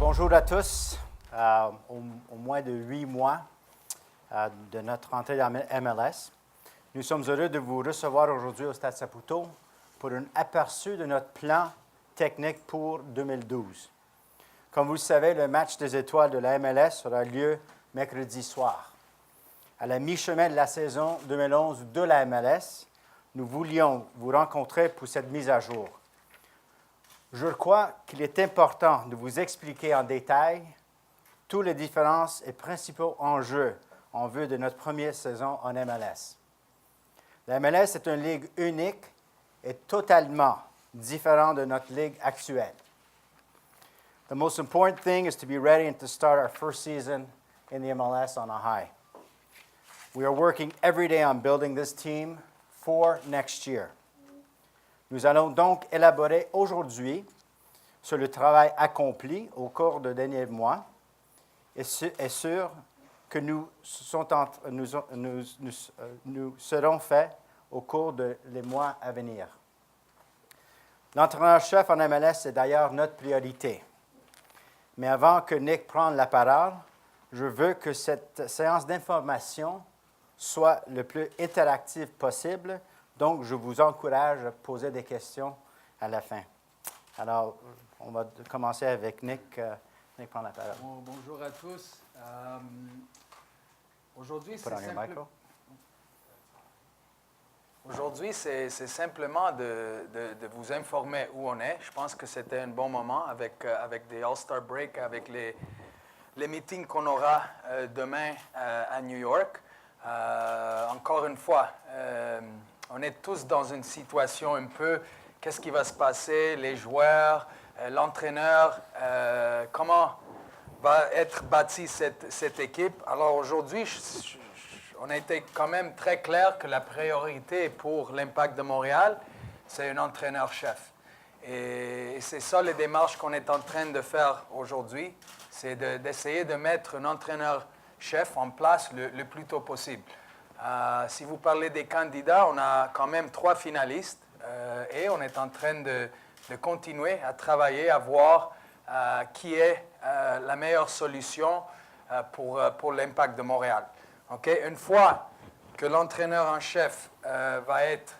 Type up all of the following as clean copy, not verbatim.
Bonjour à tous. Au moins de 8 mois de notre entrée dans MLS, nous sommes heureux de vous recevoir aujourd'hui au Stade Saputo pour un aperçu de notre plan technique pour 2012. Comme vous le savez, le match des étoiles de la MLS aura lieu mercredi soir. À la mi-chemin de la saison 2011 de la MLS, nous voulions vous rencontrer pour cette mise à jour. Je crois qu'il est important de vous expliquer en détail toutes les différences et principaux enjeux en vue de notre première saison en MLS. La MLS est une ligue unique et totalement différente de notre ligue actuelle. The most important thing is to be ready and to start our first season in the MLS on a high. We are working every day on building this team for next year. Nous allons donc élaborer aujourd'hui sur le travail accompli au cours des derniers mois et sur que nous serons faits au cours des mois à venir. L'entraîneur-chef en MLS est d'ailleurs notre priorité. Mais avant que Nick prenne la parole, je veux que cette séance d'information soit le plus interactive possible. Donc, je vous encourage à poser des questions à la fin. Alors, on va commencer avec Nick. Nick prend la parole. Bonjour à tous. Aujourd'hui, c'est simplement de vous informer où on est. Je pense que c'était un bon moment avec des All-Star Break, avec les meetings qu'on aura demain à New York. Encore une fois, on est tous dans une situation un peu, qu'est-ce qui va se passer, les joueurs, l'entraîneur, comment va être bâtie cette équipe. Alors aujourd'hui, on a été quand même très clair que la priorité pour l'Impact de Montréal, c'est un entraîneur-chef. Et c'est ça les démarches qu'on est en train de faire aujourd'hui, c'est d'essayer de mettre un entraîneur-chef en place le plus tôt possible. Si vous parlez des candidats, on a quand même 3 finalistes et on est en train de continuer à travailler, à voir qui est la meilleure solution pour l'Impact de Montréal. Okay? Une fois que l'entraîneur en chef va être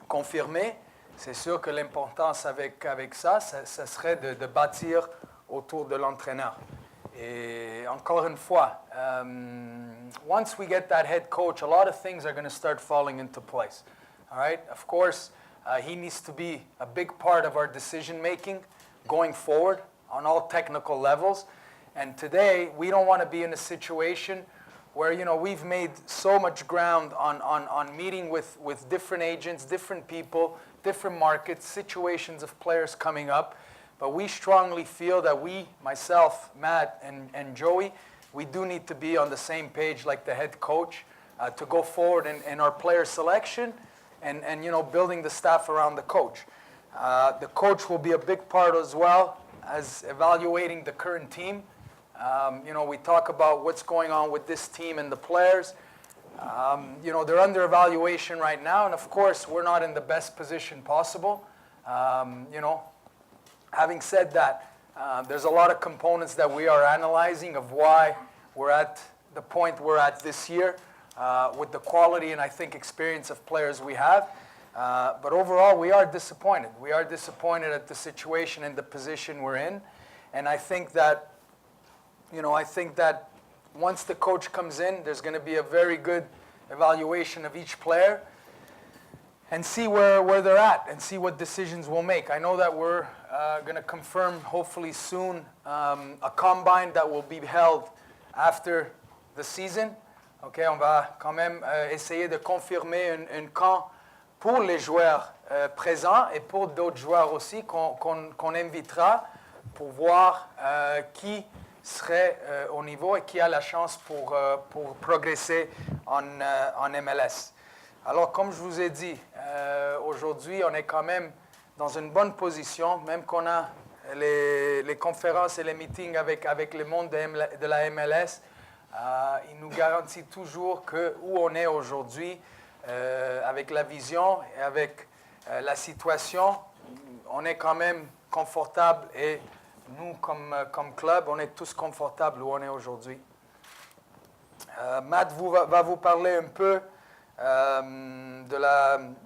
confirmé, c'est sûr que l'importance avec ça serait de bâtir autour de l'entraîneur. Et encore une fois, once we get that head coach, a lot of things are going to start falling into place. All right? Of course, he needs to be a big part of our decision making going forward on all technical levels. And today, we don't want to be in a situation where, we've made so much ground on meeting with different agents, different people, different markets, situations of players coming up. But we strongly feel that we, myself, Matt, and Joey, we do need to be on the same page like the head coach to go forward in our player selection and building the staff around the coach. The coach will be a big part as well as evaluating the current team. We talk about what's going on with this team and the players. They're under evaluation right now, and of course, we're not in the best position possible. Having said that, there's a lot of components that we are analyzing of why we're at the point we're at this year with the quality and I think experience of players we have. But overall, we are disappointed. We are disappointed at the situation and the position we're in. And I think that, once the coach comes in, there's going to be a very good evaluation of each player and see where they're at and see what decisions we'll make. I know that we're going to confirm, hopefully soon, a combine that will be held after the season. Okay, on va quand même essayer de confirmer un camp pour les joueurs présents et pour d'autres joueurs aussi qu'on invitera pour voir qui serait au niveau et qui a la chance pour progresser en MLS. Alors, comme je vous ai dit, aujourd'hui, on est quand même dans une bonne position, même qu'on a les conférences et les meetings avec le monde de la MLS. Il nous garantit toujours que où on est aujourd'hui, avec la vision et avec la situation, on est quand même confortable et nous, comme club, on est tous confortables où on est aujourd'hui. Matt va vous parler un peu de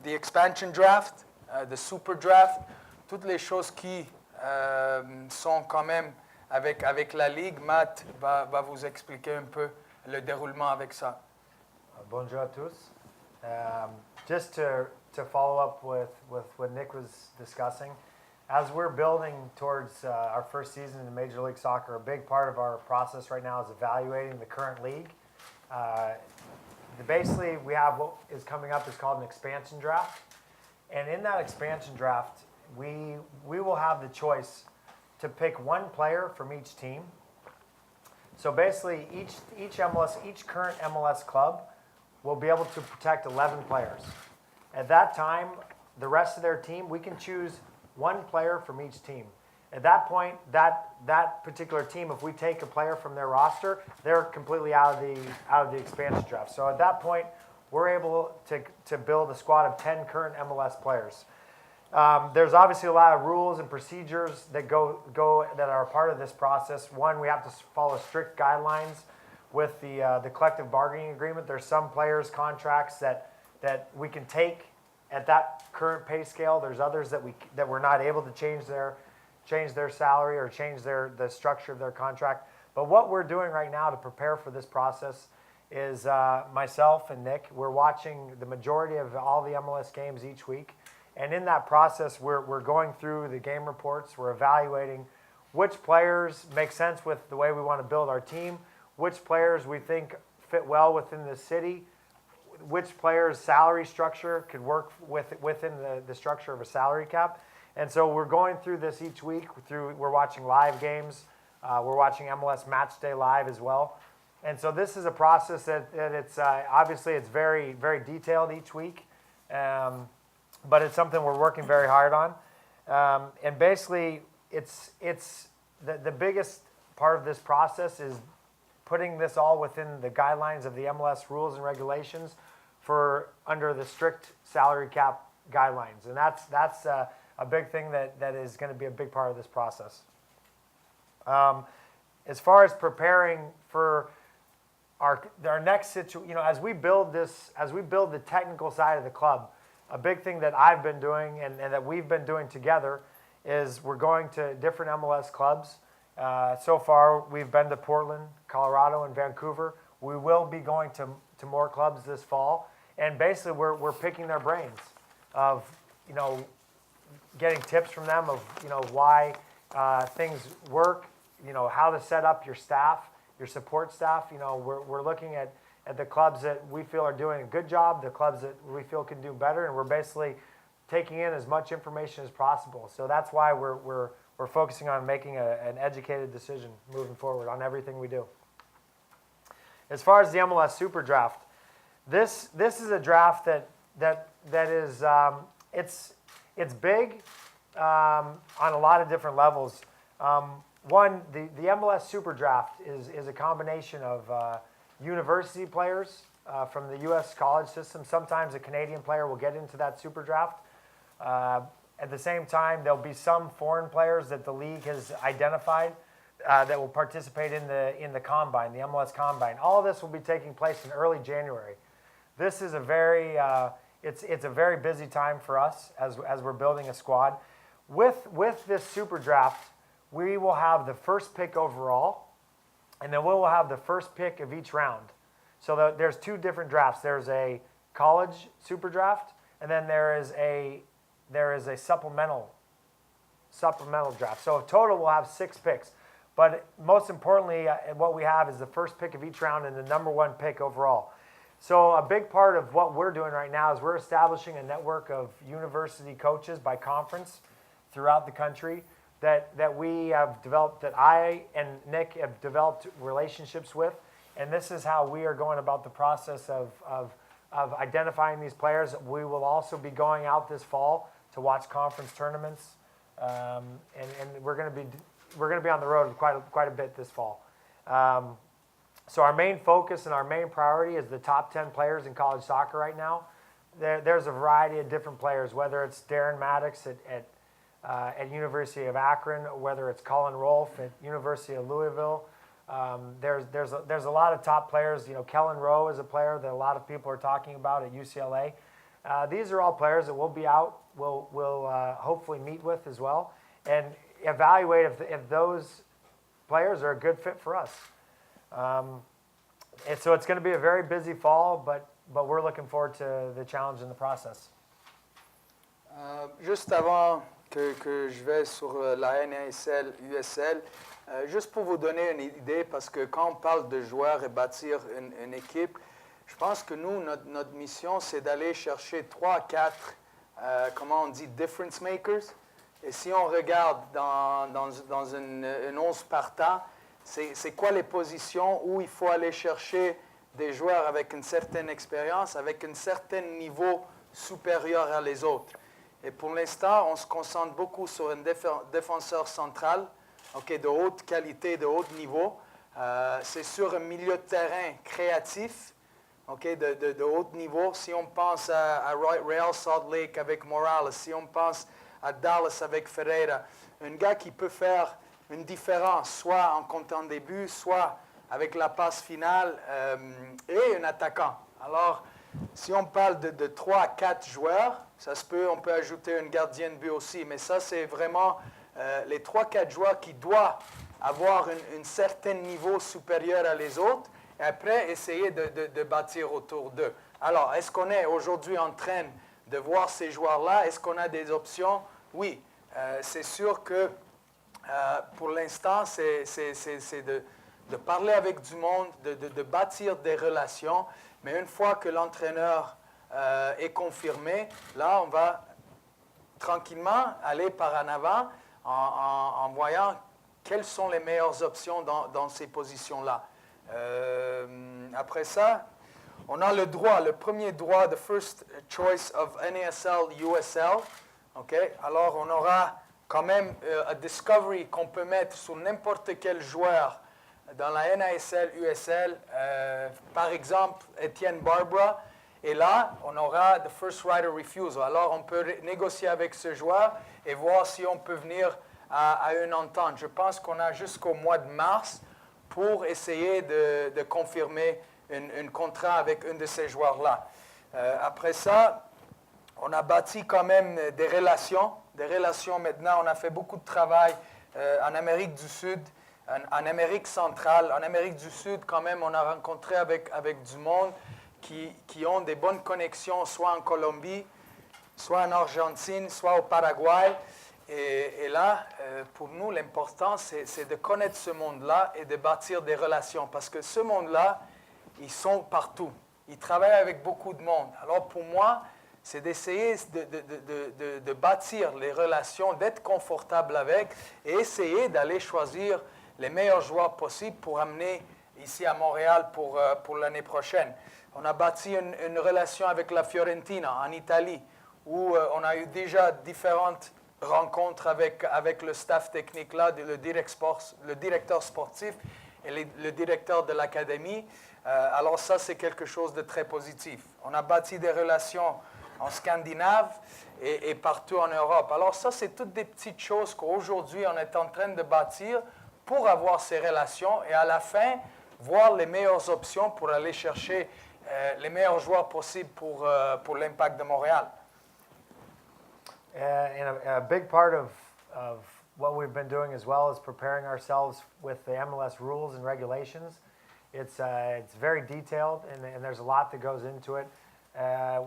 the expansion draft, the super draft, toutes les choses qui sont quand même avec la Ligue. Matt va vous expliquer un peu le déroulement avec ça. Bonjour à tous. Just to follow up with what Nick was discussing, as we're building towards our first season in Major League Soccer, a big part of our process right now is evaluating the current league. Basically, we have what is coming up is called an expansion draft. And in that expansion draft, we will have the choice to pick one player from each team. So basically, each current MLS club will be able to protect 11 players. At that time, the rest of their team, we can choose one player from each team. At that point, that particular team, if we take a player from their roster, they're completely out of the expansion draft. So at that point, we're able to build a squad of 10 current MLS players. There's obviously a lot of rules and procedures that that are a part of this process. One, we have to follow strict guidelines with the collective bargaining agreement. There's some players' contracts that we can take at that current pay scale. There's others that we're not able to change their salary or change the structure of their contract. But what we're doing right now to prepare for this process is myself and Nick, we're watching the majority of all the MLS games each week. And in that process, we're going through the game reports. We're evaluating which players make sense with the way we want to build our team, which players we think fit well within the city, which players' salary structure could work within the structure of a salary cap. And so we're going through this each week. We're watching live games. We're watching MLS Match Day live as well. And so this is a process that it's obviously it's very, very detailed each week. But it's something we're working very hard on. And basically, it's the biggest part of this process is putting this all within the guidelines of the MLS rules and regulations for under the strict salary cap guidelines. And that's a big thing that is going to be a big part of this process. As far as preparing for our next situation, as we build the technical side of the club, a big thing that I've been doing and that we've been doing together is we're going to different MLS clubs. So far, we've been to Portland, Colorado, and Vancouver. We will be going to more clubs this fall. And basically, we're picking their brains of, getting tips from them of, why things work, how to set up your staff, your support staff. We're looking at the clubs that we feel are doing a good job, the clubs that we feel can do better, and we're basically taking in as much information as possible. So that's why we're focusing on making an educated decision moving forward on everything we do. As far as the MLS Super Draft, this is a draft that is it's big on a lot of different levels. One, the MLS Super Draft is a combination of university players from the U.S. college system. Sometimes a Canadian player will get into that Super Draft. At the same time, there'll be some foreign players that the league has identified that will participate in the Combine, the MLS Combine. All of this will be taking place in early January. This is a very it's a very busy time for us as we're building a squad. With this Super Draft, we will have the first pick overall, and then we will have the first pick of each round. So there's two different drafts. There's a college Super Draft, and then there is a supplemental draft. So in total, we'll have 6 picks. But most importantly, what we have is the first pick of each round and the number 1 pick overall. So a big part of what we're doing right now is we're establishing a network of university coaches by conference throughout the country that we have developed, that I and Nick have developed relationships with. And this is how we are going about the process of identifying these players. We will also be going out this fall to watch conference tournaments, and we're going to be on the road quite a bit this fall. So our main focus and our main priority is the top 10 players in college soccer right now. There's a variety of different players, whether it's Darren Maddox at University of Akron, whether it's Colin Rolfe at University of Louisville. There's a lot of top players. You know, Kellen Rowe is a player that a lot of people are talking about at UCLA. These are all players that we'll be out, we'll hopefully meet with as well, and evaluate if those players are a good fit for us. And so it's going to be a very busy fall, but we're looking forward to the challenge in the process. Juste avant que je vais sur la NASL, USL, juste pour vous donner une idée, parce que quand on parle de joueurs et bâtir une équipe, je pense que nous, notre mission, c'est d'aller chercher 3 à 4, comment on dit, difference makers. Et si on regarde dans une 11 partant, c'est quoi les positions où il faut aller chercher des joueurs avec une certaine expérience, avec un certain niveau supérieur à les autres. Et pour l'instant, on se concentre beaucoup sur un défenseur central, de haute qualité, de haut niveau. C'est sur un milieu de terrain créatif, de haut niveau. Si on pense à Real Salt Lake avec Morales, si on pense à Dallas avec Ferreira, un gars qui peut faire une différence, soit en comptant des buts, soit avec la passe finale, et un attaquant. Alors, si on parle de 3 à 4 joueurs, ça se peut, on peut ajouter un gardien de but aussi, mais ça, c'est vraiment les 3-4 joueurs qui doivent avoir un certain niveau supérieur à les autres, et après, essayer de bâtir autour d'eux. Alors, est-ce qu'on est aujourd'hui en train de voir ces joueurs-là? Est-ce qu'on a des options? Oui. C'est sûr que pour l'instant, c'est de parler avec du monde, de bâtir des relations, mais une fois que l'entraîneur est confirmé, là, on va tranquillement aller par en avant en voyant quelles sont les meilleures options dans ces positions-là. Après ça, on a le droit, le premier droit, the first choice of NASL, USL. Alors, on aura quand même un discovery qu'on peut mettre sur n'importe quel joueur dans la NASL, USL. Par exemple, Etienne Barbara. Et là, on aura the first right of refusal. Alors, on peut négocier avec ce joueur et voir si on peut venir à une entente. Je pense qu'on a jusqu'au mois de mars pour essayer de confirmer un contrat avec un de ces joueurs-là. Après ça, on a bâti quand même des relations maintenant. On a fait beaucoup de travail en Amérique du Sud, en Amérique centrale. En Amérique du Sud, quand même, on a rencontré avec du monde qui ont des bonnes connexions, soit en Colombie, soit en Argentine, soit au Paraguay. Et là, pour nous, l'important, c'est de connaître ce monde-là et de bâtir des relations. Parce que ce monde-là, ils sont partout. Ils travaillent avec beaucoup de monde. Alors pour moi, c'est d'essayer de bâtir les relations, d'être confortable avec et essayer d'aller choisir les meilleurs joueurs possibles pour amener ici à Montréal pour l'année prochaine. On a bâti une relation avec la Fiorentina en Italie où on a eu déjà différentes rencontres avec le staff technique là, le directeur sportif et le directeur de l'académie. Alors ça, c'est quelque chose de très positif. On a bâti des relations en Scandinave et partout en Europe. Alors ça, c'est toutes des petites choses qu'aujourd'hui, on est en train de bâtir pour avoir ces relations et à la fin, voir les meilleures options pour aller chercher les meilleurs joueurs possibles pour l'Impact de Montréal. And a big part of what we've been doing as well is preparing ourselves with the MLS rules and regulations. It's very detailed, and there's a lot that goes into it.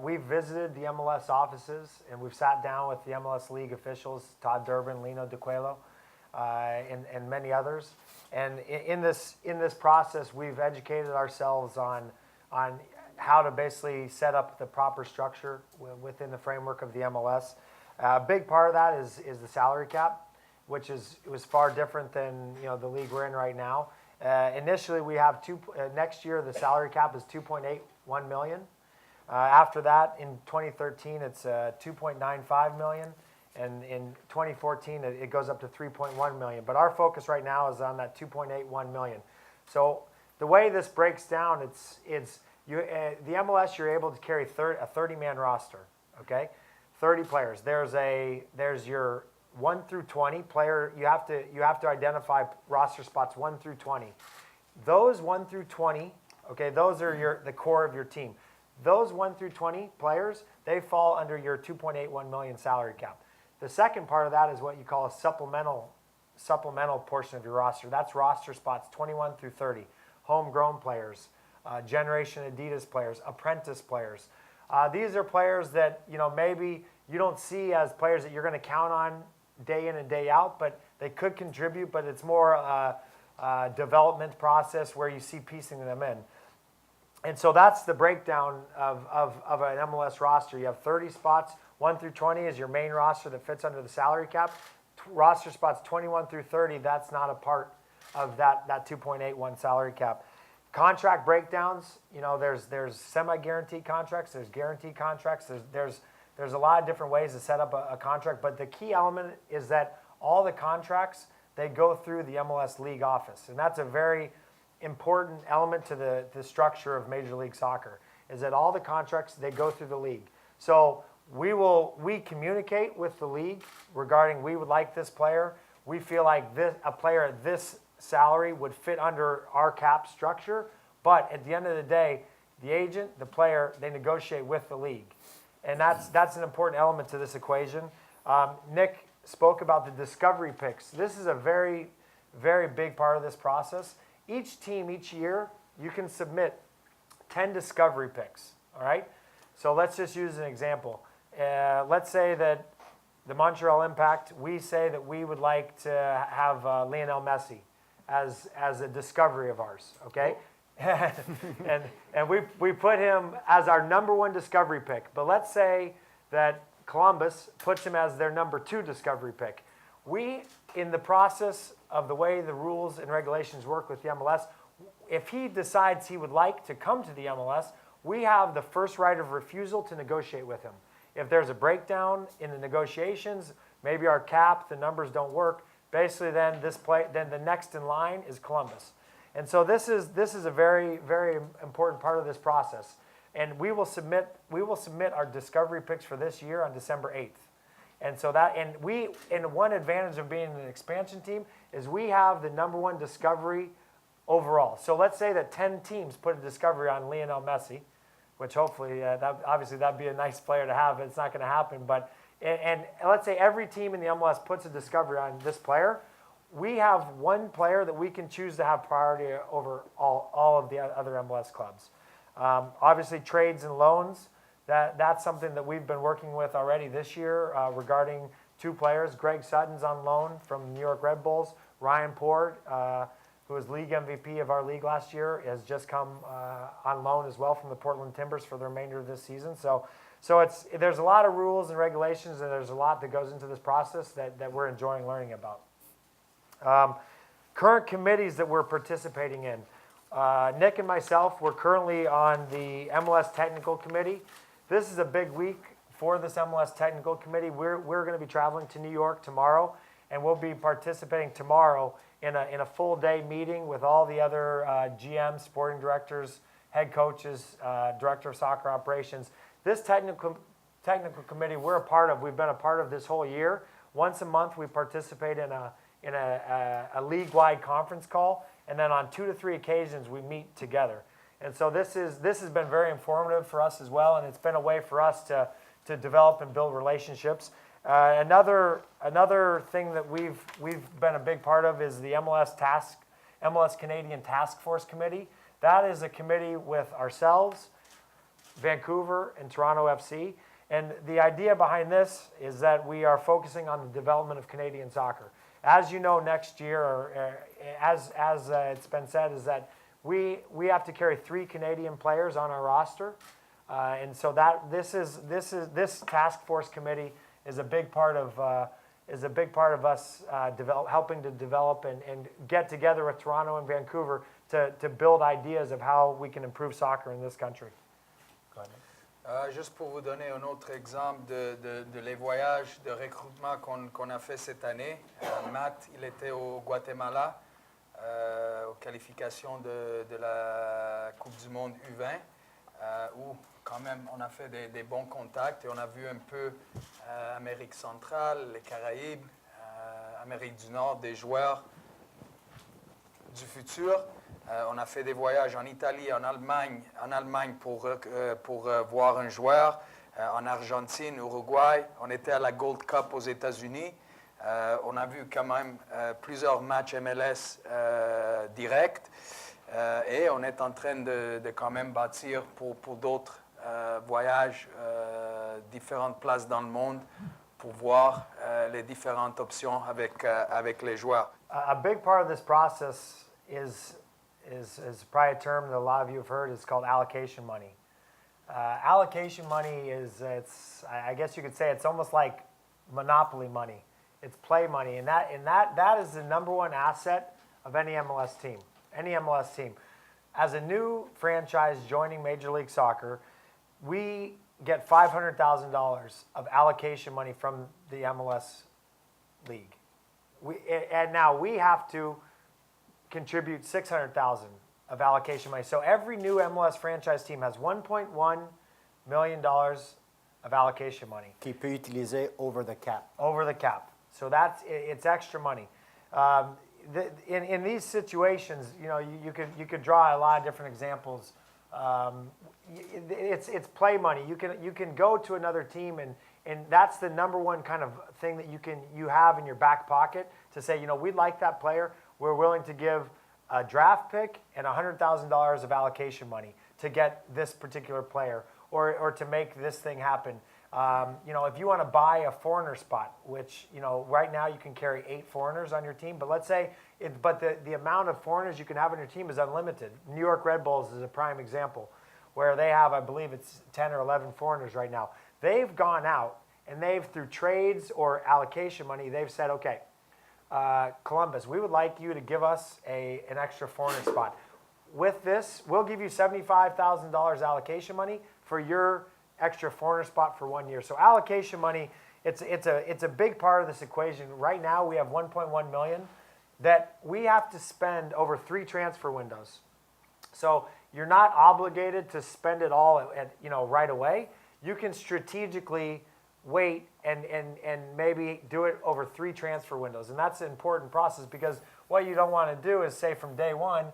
We've visited the MLS offices, and we've sat down with the MLS League officials, Todd Durbin, Lino DeQuelo, and many others. And in this process, we've educated ourselves on how to basically set up the proper structure within the framework of the MLS. A big part of that is the salary cap, which was far different than the league we're in right now. Initially, we have next year the salary cap is $2.81 million. After that, in 2013, it's $2.95 million, and in 2014, it goes up to $3.1 million. But our focus right now is on that $2.81 million. So the way this breaks down, the MLS, you're able to carry a 30-man roster, okay? 30 players. There's your 1 through 20 player. You have to identify roster spots 1 through 20. Those 1 through 20, okay, those are the core of your team. Those 1 through 20 players, they fall under your 2.81 million salary cap. The second part of that is what you call a supplemental portion of your roster. That's roster spots 21 through 30. Homegrown players, Generation Adidas players, apprentice players. These are players that maybe you don't see as players that you're going to count on day in and day out, but they could contribute. But it's more a development process where you see piecing them in. And so that's the breakdown of an MLS roster. You have 30 spots. 1 through 20 is your main roster that fits under the salary cap. Roster spots 21 through 30, that's not a part of that 2.81 salary cap. Contract breakdowns, there's semi-guaranteed contracts, there's guaranteed contracts, there's a lot of different ways to set up a contract, but the key element is that all the contracts, they go through the MLS League office, and that's a very important element to the structure of Major League Soccer, is that all the contracts, they go through the league. So we communicate with the league regarding we would like this player. We feel like a player at this salary would fit under our cap structure, but at the end of the day, the agent, the player, they negotiate with the league. And that's an important element to this equation. Nick spoke about the discovery picks. This is a very, very big part of this process. Each team, each year, you can submit 10 discovery picks, all right? So let's just use an example. Let's say that the Montreal Impact, we say that we would like to have Lionel Messi as a discovery of ours, okay? and we put him as our number 1 discovery pick. But let's say that Columbus puts him as their number 2 discovery pick. We, in the process of the way the rules and regulations work with the MLS, if he decides he would like to come to the MLS, we have the first right of refusal to negotiate with him. If there's a breakdown in the negotiations, maybe our cap, the numbers don't work, basically then the next in line is Columbus. And so this is a very, very important part of this process. And we will submit our discovery picks for this year on December 8th. And so one advantage of being an expansion team is we have the number 1 discovery overall. So let's say that 10 teams put a discovery on Lionel Messi, which hopefully, obviously that'd be a nice player to have. It's not going to happen. But and let's say every team in the MLS puts a discovery on this player. We have one player that we can choose to have priority over all of the other MLS clubs. Obviously, trades and loans. That's something that we've been working with already this year regarding 2 players. Greg Sutton's on loan from New York Red Bulls. Ryan Port, who was league MVP of our league last year, has just come on loan as well from the Portland Timbers for the remainder of this season. So there's a lot of rules and regulations, and there's a lot that goes into this process that we're enjoying learning about. Current committees that we're participating in. Nick and myself, we're currently on the MLS Technical Committee. This is a big week for this MLS Technical Committee. We're going to be traveling to New York tomorrow, and we'll be participating tomorrow in a full-day meeting with all the other GMs, sporting directors, head coaches, director of soccer operations. This technical committee we're a part of. We've been a part of this whole year. Once a month, we participate in a league-wide conference call, and then on 2 to 3 occasions, we meet together. And so this has been very informative for us as well, and it's been a way for us to develop and build relationships. Another thing that we've been a big part of is the MLS Canadian Task Force Committee. That is a committee with ourselves, Vancouver, and Toronto FC. And the idea behind this is that we are focusing on the development of Canadian soccer. As you know, next year, or as it's been said, is that we have to carry 3 Canadian players on our roster, and so this task force committee is a big part of us helping to develop and get together with Toronto and Vancouver to build ideas of how we can improve soccer in this country. Go ahead. Juste pour vous donner un autre exemple de les voyages de recrutement qu'on a fait cette année. Matt, il était au Guatemala, aux qualifications de la Coupe du Monde U20, où quand même on a fait des bons contacts et on a vu un peu Amérique centrale, les Caraïbes, Amérique du Nord, des joueurs du futur. On a fait des voyages en Italie, en Allemagne pour voir un joueur, en Argentine, Uruguay. On était à la Gold Cup aux États-Unis. On a vu quand même plusieurs matchs MLS directs. Et on est en train de quand même bâtir pour d'autres voyages, différentes places dans le monde, pour voir les différentes options avec les joueurs. A big part of this process is probably a term that a lot of you have heard. It's called allocation money. Allocation money I guess you could say it's almost like monopoly money. It's play money, and that is the number one asset of any MLS team. Any MLS team. As a new franchise joining Major League Soccer, we get $500,000 of allocation money from the MLS league. And now we have to contribute $600,000 of allocation money. So every new MLS franchise team has $1.1 million of allocation money. Qui peut utiliser over the cap. Over the cap. So it's extra money. In these situations, you could draw a lot of different examples. It's play money. You can go to another team, and that's the number one kind of thing that you have in your back pocket to say, we like that player. We're willing to give a draft pick and $100,000 of allocation money to get this particular player or to make this thing happen. If you want to buy a foreigner spot, which, right now you can carry 8 foreigners on your team, but let's say, the amount of foreigners you can have on your team is unlimited. New York Red Bulls is a prime example, where they have, I believe it's 10 or 11 foreigners right now. They've gone out, and through trades or allocation money, they've said, okay, Columbus, we would like you to give us an extra foreigner spot. With this, we'll give you $75,000 allocation money for your extra foreigner spot for 1 year. So allocation money, it's a big part of this equation. Right now we have $1.1 million that we have to spend over 3 transfer windows. So you're not obligated to spend it all right away. You can strategically wait and maybe do it over 3 transfer windows. And that's an important process, because what you don't want to do is say from day one,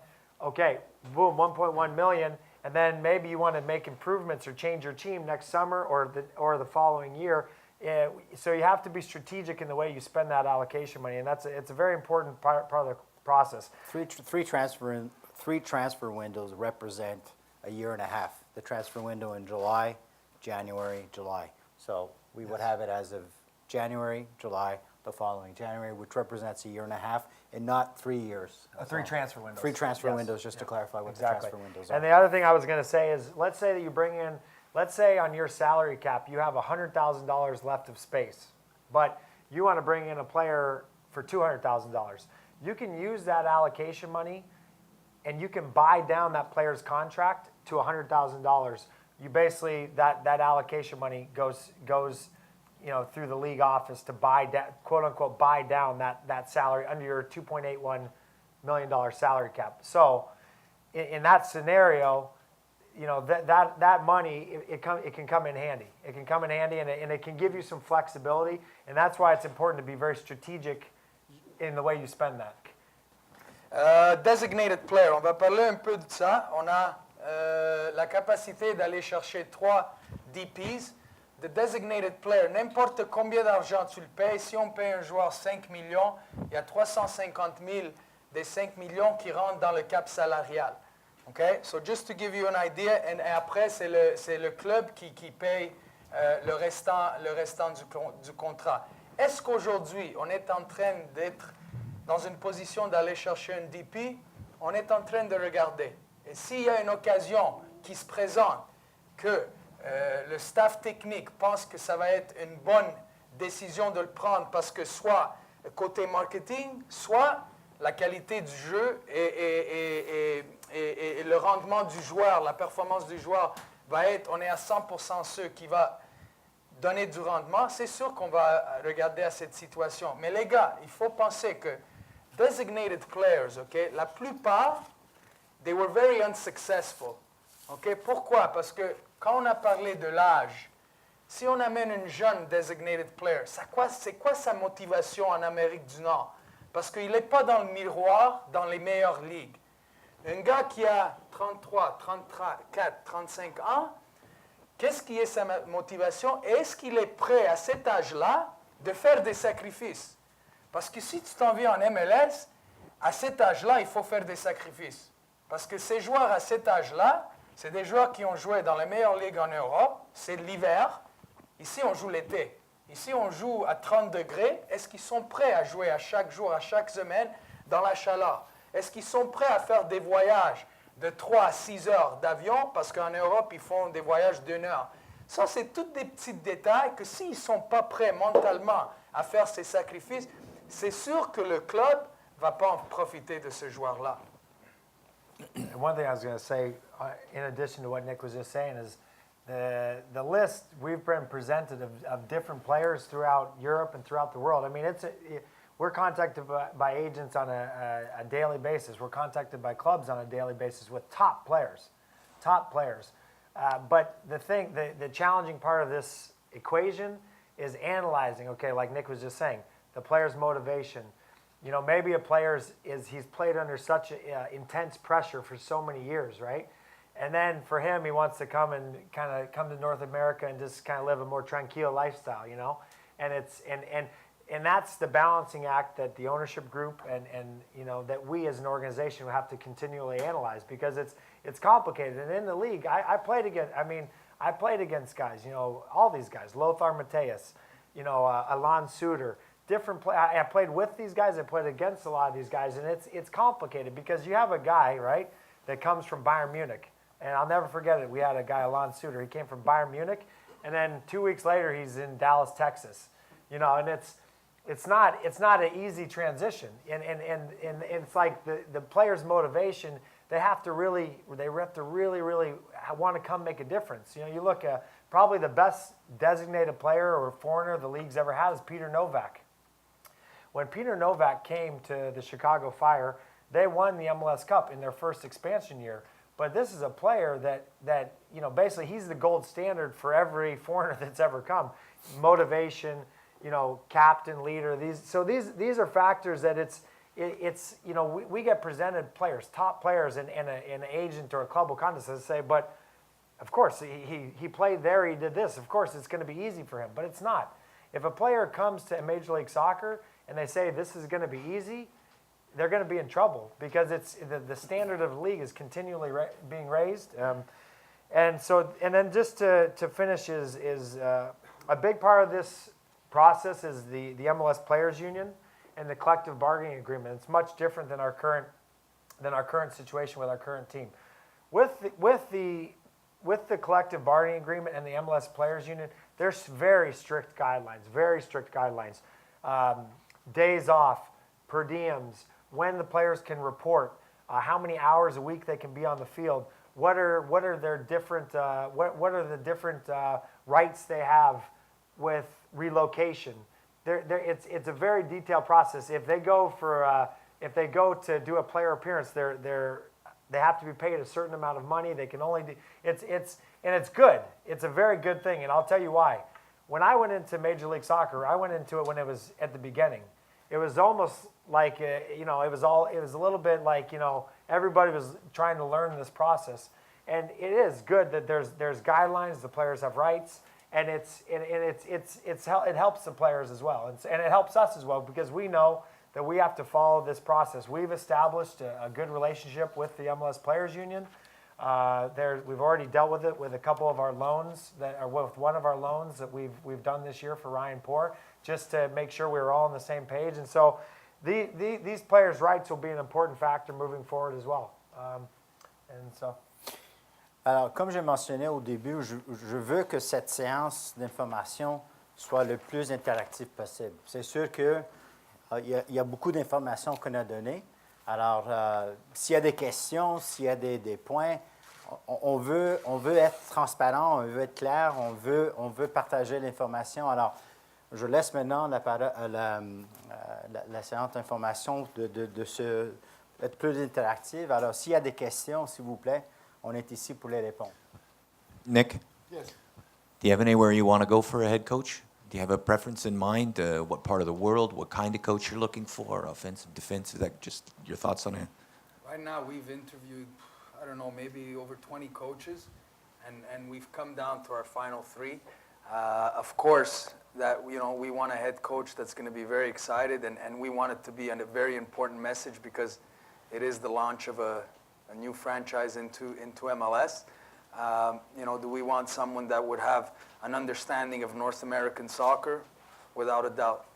okay, boom, 1.1 million, and then maybe you want to make improvements or change your team next summer or the following year. So you have to be strategic in the way you spend that allocation money, and it's a very important part of the process. Three transfer windows represent a year and a half. The transfer window in July, January, July. So we would have it as of January, July, the following January, which represents a year and a half, and not 3 years. 3 transfer windows. 3 transfer windows, just to clarify what the transfer windows are. And the other thing I was going to say is, let's say that you bring in, let's say on your salary cap you have $100,000 left of space, but you want to bring in a player for $200,000. You can use that allocation money, and you can buy down that player's contract to $100,000. You basically, that allocation money goes through the league office to quote unquote buy down that salary under your $2.81 million salary cap. So in that scenario, that money, it can come in handy. It can come in handy, and it can give you some flexibility, and that's why it's important to be very strategic in the way you spend that. Designated player, on va parler un peu de ça. On a la capacité d'aller chercher 3 DPs. The designated player, n'importe combien d'argent tu le payes, si on paye un joueur 5 millions, il y a 350 000 des 5 millions qui rentrent dans le cap salarial. Okay? So just to give you an idea, et après c'est le club qui paye le restant du contrat. Est-ce qu'aujourd'hui, on est en train d'être dans une position d'aller chercher un DP? On est en train de regarder. Et s'il y a une occasion qui se présente que le staff technique pense que ça va être une bonne décision de le prendre, parce que soit côté marketing, soit la qualité du jeu et le rendement du joueur, la performance du joueur va être, on est à 100% sûr qu'il va donner du rendement, c'est sûr qu'on va regarder à cette situation. Mais les gars, il faut penser que designated players, okay, la plupart, they were very unsuccessful. Okay? Pourquoi? Parce que quand on a parlé de l'âge Si on amène une jeune designated player, c'est quoi sa motivation en Amérique du Nord? Parce qu'il n'est pas dans le miroir dans les meilleures ligues. Un gars qui a 33, 34, 35 ans, qu'est-ce qui est sa motivation? Est-ce qu'il est prêt à cet âge-là de faire des sacrifices? Parce que si tu t'en viens en MLS, à cet âge-là, il faut faire des sacrifices. Parce que ces joueurs à cet âge-là, c'est des joueurs qui ont joué dans les meilleures ligues en Europe, c'est l'hiver. Ici, on joue l'été. Ici, on joue à 30 degrés. Est-ce qu'ils sont prêts à jouer à chaque jour, à chaque semaine, dans la chaleur? Est-ce qu'ils sont prêts à faire des voyages de 3 à 6 heures d'avion? Parce qu'en Europe, ils font des voyages d'1 heure. Ça, c'est tous des petits détails que s'ils ne sont pas prêts mentalement à faire ces sacrifices, c'est sûr que le club ne va pas en profiter de ce joueur-là. And one thing I was going to say, in addition to what Nick was just saying, is the list we've been presented of different players throughout Europe and throughout the world. I mean, we're contacted by agents on a daily basis. We're contacted by clubs on a daily basis with top players. But the challenging part of this equation is analyzing, okay, like Nick was just saying, the player's motivation. You know, maybe a player he's played under such intense pressure for so many years, right? And then for him, he wants to come to North America and just kind of live a more tranquil lifestyle, you know? And that's the balancing act that the ownership group and you know, that we as an organization will have to continually analyze, because it's complicated. And in the league, I played against guys, you know, all these guys, Lothar Matthäus, you know, Alain Suter, I played with these guys, I played against a lot of these guys, and it's complicated because you have a guy, right, that comes from Bayern Munich. And I'll never forget it. We had a guy, Alain Suter. He came from Bayern Munich, and then 2 weeks later, he's in Dallas, Texas. You know, and it's not an easy transition. And it's like the player's motivation. They have to really want to come make a difference. You know, you look at probably the best designated player or foreigner the league's ever had is Peter Novak. When Peter Novak came to the Chicago Fire, they won the MLS Cup in their first expansion year. But this is a player that you know, basically he's the gold standard for every foreigner that's ever come. Motivation, you know, captain, leader. These are factors that it's you know, we get presented players, top players, and an agent or a club will come to us and say, but of course he played there, he did this. Of course it's going to be easy for him, but it's not. If a player comes to Major League Soccer and they say this is going to be easy, they're going to be in trouble, because it's the standard of the league is continually being raised. And then just to finish is a big part of this process is the MLS Players Union and the collective bargaining agreement. It's much different than our current situation with our current team. With the collective bargaining agreement and the MLS Players Union, there's very strict guidelines. Days off, per diems, when the players can report, how many hours a week they can be on the field, what are their different rights they have with relocation. It's a very detailed process. If they go to do a player appearance, they have to be paid a certain amount of money. They can only it's good. It's a very good thing, and I'll tell you why. When I went into Major League Soccer, I went into it when it was at the beginning. It was almost like you know, it was a little bit like, you know, everybody was trying to learn this process, and it is good that there's guidelines. The players have rights, and it helps the players as well, and it helps us as well, because we know that we have to follow this process. We've established a good relationship with the MLS Players Union. We've already dealt with it with a couple of our loans, with one of our loans that we've done this year for Ryan Poor, just to make sure we're all on the same page. And so these players' rights will be an important factor moving forward as well. Alors, comme j'ai mentionné au début, je veux que cette séance d'information soit le plus interactive possible. C'est sûr qu'il y a beaucoup d'informations qu'on a données. Alors, s'il y a des questions, s'il y a des points, on veut être transparent, on veut être clair, on veut partager l'information. Alors, je laisse maintenant la séance d'information être plus interactive. Alors, s'il y a des questions, s'il vous plaît, on est ici pour les répondre. Nick? Yes. Do you have anywhere you want to go for a head coach? Do you have a preference in mind? What part of the world? What kind of coach you're looking for? Offensive, defensive? That just your thoughts on it? Right now, we've interviewed, I don't know, maybe over 20 coaches, and we've come down to our final 3. Of course, that we want a head coach that's going to be very excited, and we want it to be a very important message because it is the launch of a new franchise into MLS. Do we want someone that would have an understanding of North American soccer? Without a doubt.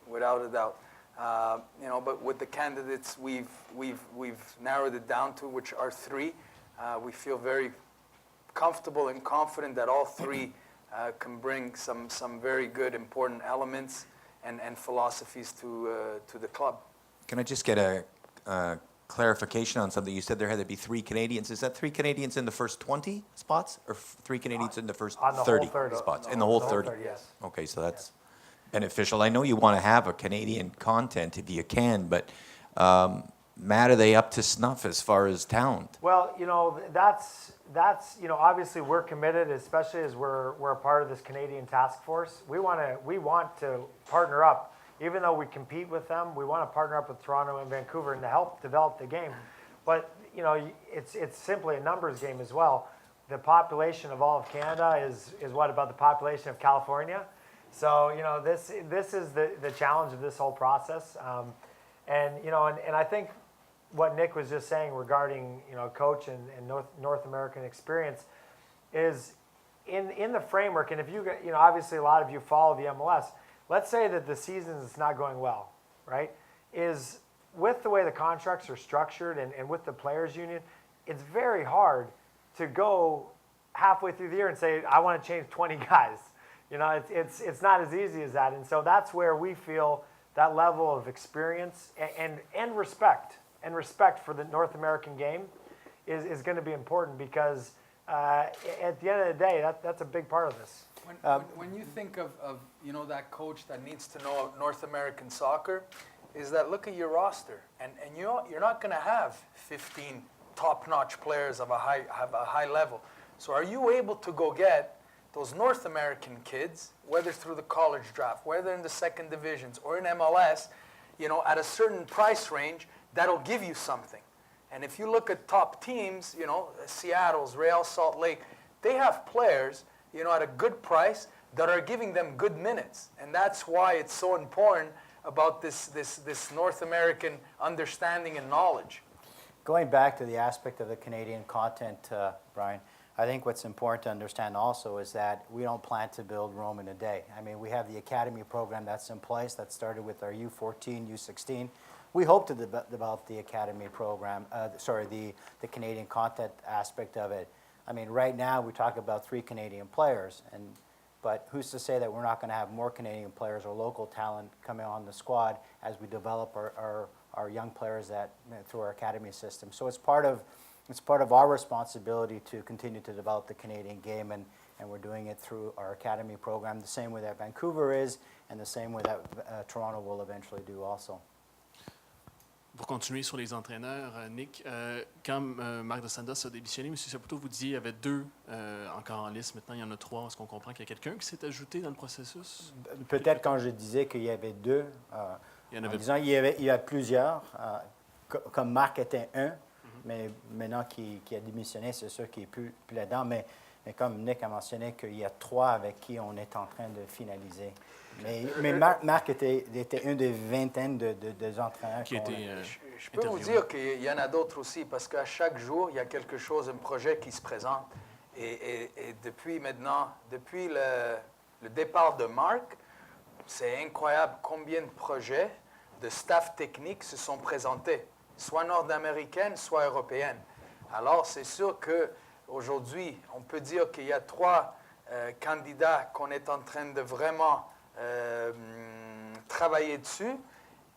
But with the candidates we've narrowed it down to, which are 3, we feel very comfortable and confident that all 3 can bring some very good, important elements and philosophies to the club. Can I just get a clarification on something? You said there had to be 3 Canadians. Is that 3 Canadians in the first 20 spots, or 3 Canadians in the first On the 30 whole 30 spots? No, In the whole the whole 30? 30, yes. Okay, so that's beneficial. I know you want to have a Canadian content if you can, but Matt, are they up to snuff as far as talent? Well, that's obviously we're committed, especially as we're a part of this Canadian task force. We want to partner up, even though we compete with them. We want to partner up with Toronto and Vancouver and to help develop the game. But it's simply a numbers game as well. The population of all of Canada is what about the population of California? So this is the challenge of this whole process. And I think what Nick was just saying regarding coach and North American experience is in the framework. And if you obviously a lot of you follow the MLS. Let's say that the season is not going well, right? Is with the way the contracts are structured and with the players union, it's very hard to go halfway through the year and say I want to change 20 guys. It's not as easy as that. And so that's where we feel that level of experience and respect for the North American game is going to be important because at the end of the day, that's a big part of this. When you think of that coach that needs to know North American soccer, is that look at your roster, and you're not going to have 15 top-notch players of a high level. So are you able to go get those North American kids, whether through the college draft, whether in the second divisions or in MLS, at a certain price range that'll give you something? And if you look at top teams, Seattle's, Real Salt Lake, they have players, at a good price that are giving them good minutes. And that's why it's so important about this North American understanding and knowledge. Going back to the aspect of the Canadian content, Brian, I think what's important to understand also is that we don't plan to build Rome in a day. I mean, we have the academy program that's in place that started with our U14, U16. We hope to develop the academy program, the Canadian content aspect of it. I mean, right now we talk about 3 Canadian players, but who's to say that we're not going to have more Canadian players or local talent coming on the squad as we develop our young players through our academy system. So it's part of our responsibility to continue to develop the Canadian game, and we're doing it through our academy program, the same way that Vancouver is, and the same way that Toronto will eventually do also. Pour continuer sur les entraîneurs, Nick, quand Marc de Santis a démissionné, M. Saputo, vous disiez qu'il y avait 2 encore en liste. Maintenant, il y en a 3. Est-ce qu'on comprend qu'il y a quelqu'un qui s'est ajouté dans le processus? Peut-être quand je disais qu'il y avait 2, Il y en avait... disant il y a plusieurs, comme Marc était un, mais maintenant qui a démissionné, c'est sûr qu'il n'est plus là-dedans. Mais comme Nick a mentionné qu'il y a 3 avec qui on est en train de finaliser. Mais Marc était une des vingtaines de entraîneurs qui étaient Je peux vous dire qu'il y en a d'autres aussi, parce qu'à chaque jour, il y a quelque chose, un projet qui se présente. Et depuis maintenant, depuis le départ de Marc, c'est incroyable combien de projets de staff technique se sont présentés, soit nord-américaines, soit européennes. Alors, c'est sûr qu'aujourd'hui, on peut dire qu'il y a 3 candidats qu'on est en train de vraiment travailler dessus.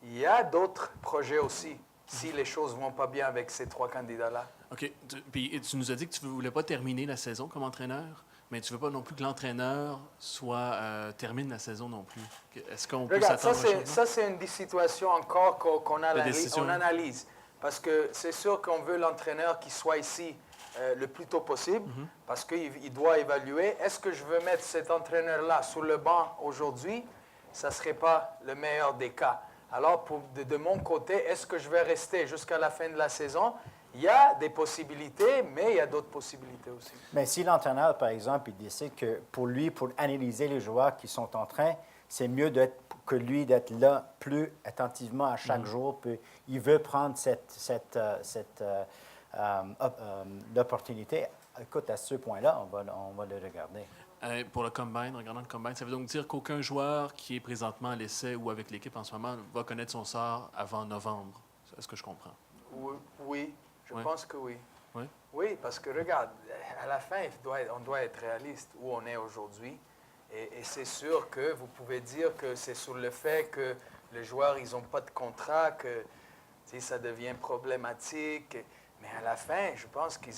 Il y a d'autres projets aussi, si les choses ne vont pas bien avec ces 3 candidats-là. OK. Puis tu nous as dit que tu ne voulais pas terminer la saison comme entraîneur, mais tu ne veux pas non plus que l'entraîneur termine la saison non plus. Est-ce qu'on peut s'attendre à ça, c'est une situation encore qu'on analyse. Parce que c'est sûr qu'on veut l'entraîneur qui soit ici le plus tôt possible parce qu'il doit évaluer est-ce que je veux mettre cet entraîneur-là sur le banc aujourd'hui? Ça ne serait pas le meilleur des cas. Alors, de mon côté, est-ce que je vais rester jusqu'à la fin de la saison? Il y a des possibilités, mais il y a d'autres possibilités aussi. Mais si l'entraîneur, par exemple, il décide que pour lui, pour analyser les joueurs qui sont en train, c'est mieux que lui d'être là plus attentivement à chaque jour, puis il veut prendre l'opportunité. Écoute, à ce point-là, on va le regarder. Pour le combine, regardant le combine, ça veut donc dire qu'aucun joueur qui est présentement à l'essai ou avec l'équipe en ce moment va connaître son sort avant novembre. Est-ce que je comprends? Oui, je pense que oui. Oui? Oui, parce que regarde, à la fin, on doit être réaliste où on est aujourd'hui. Et c'est sûr que vous pouvez dire que c'est sur le fait que les joueurs, ils n'ont pas de contrat, que ça devient problématique. Mais à la fin, je pense qu'ils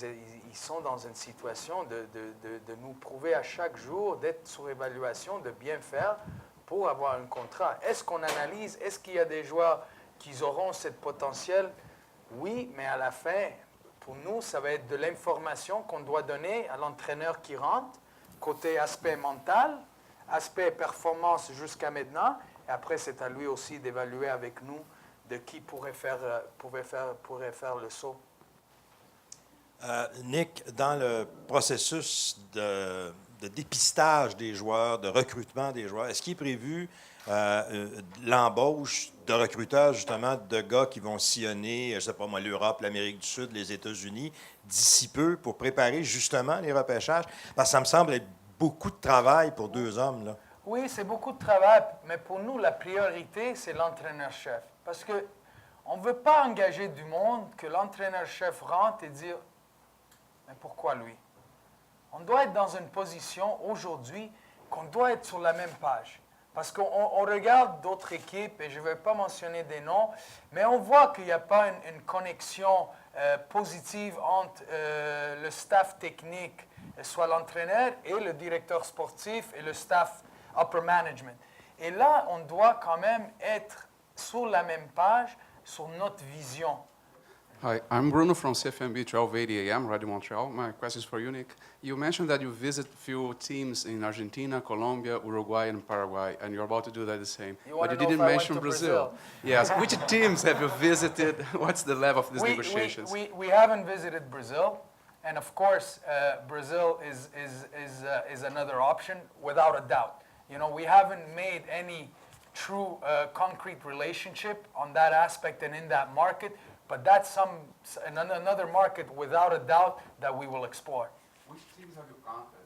sont dans une situation de nous prouver à chaque jour, d'être sur évaluation, de bien faire pour avoir un contrat. Est-ce qu'on analyse? Est-ce qu'il y a des joueurs qui auront ce potentiel? Oui, mais à la fin, pour nous, ça va être de l'information qu'on doit donner à l'entraîneur qui rentre, côté aspect mental, aspect performance jusqu'à maintenant. Et après, c'est à lui aussi d'évaluer avec nous de qui pourrait faire le saut. Nick, dans le processus de dépistage des joueurs, de recrutement des joueurs, est-ce qu'il est prévu l'embauche de recruteurs, justement, de gars qui vont sillonner, je ne sais pas moi, l'Europe, l'Amérique du Sud, les États-Unis, d'ici peu, pour préparer justement les repêchages? Parce que ça me semble être beaucoup de travail pour deux hommes, là. Oui, c'est beaucoup de travail, mais pour nous, la priorité, c'est l'entraîneur-chef. Parce qu'on ne veut pas engager du monde que l'entraîneur-chef rentre et dire « Mais pourquoi lui ?» On doit être dans une position aujourd'hui qu'on doit être sur la même page. Parce qu'on regarde d'autres équipes, et je ne vais pas mentionner des noms, mais on voit qu'il n'y a pas une connexion positive entre le staff technique, soit l'entraîneur, et le directeur sportif et le staff upper management. Et là, on doit quand même être sur la même page, sur notre vision. Hi, I'm Bruno from CFMB 1280 AM, Radio Montreal. My question is for you, Nick. You mentioned that you visit a few teams in Argentina, Colombia, Uruguay, and Paraguay, and you're about to do that the same. But you didn't mention Brazil. Yes, which teams have you visited? What's the level of these negotiations? We haven't visited Brazil, and of course, Brazil is another option, without a doubt. You know, we haven't made any true concrete relationship on that aspect and in that market. But that's another market, without a doubt, that we will explore. Which teams have you contacted?